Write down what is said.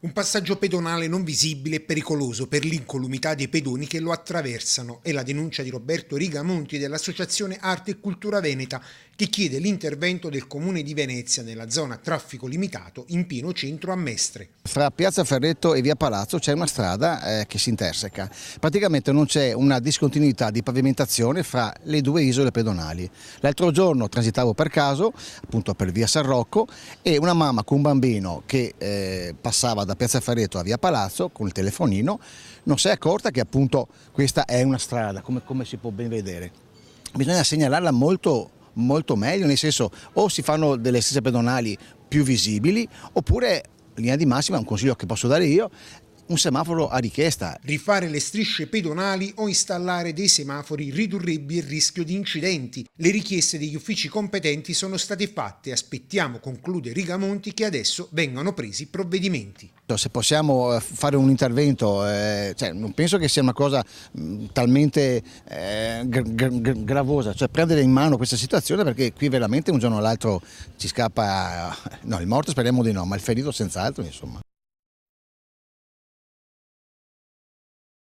Un passaggio pedonale non visibile e pericoloso per l'incolumità dei pedoni che lo attraversano è la denuncia di Roberto Rigamonti dell'Associazione Arte e Cultura Veneta, che chiede l'intervento del Comune di Venezia nella zona traffico limitato in pieno centro a Mestre. Fra Piazza Ferretto e Via Palazzo c'è una strada che si interseca. Praticamente non c'è una discontinuità di pavimentazione fra le due isole pedonali. L'altro giorno transitavo per caso, appunto per Via San Rocco, e una mamma con un bambino che passava da Piazza Ferretto a Via Palazzo con il telefonino non si è accorta che appunto questa è una strada, come si può ben vedere. Bisogna segnalarla molto meglio, nel senso o si fanno delle stesse pedonali più visibili oppure, in linea di massima, un consiglio che posso dare io, un semaforo a richiesta. Rifare le strisce pedonali o installare dei semafori ridurrebbe il rischio di incidenti. Le richieste degli uffici competenti sono state fatte. Aspettiamo, conclude Rigamonti, che adesso vengano presi provvedimenti. Se possiamo fare un intervento, non penso che sia una cosa talmente gravosa, cioè prendere in mano questa situazione, perché qui veramente un giorno o l'altro ci scappa, no, il morto speriamo di no, ma il ferito senz'altro, insomma.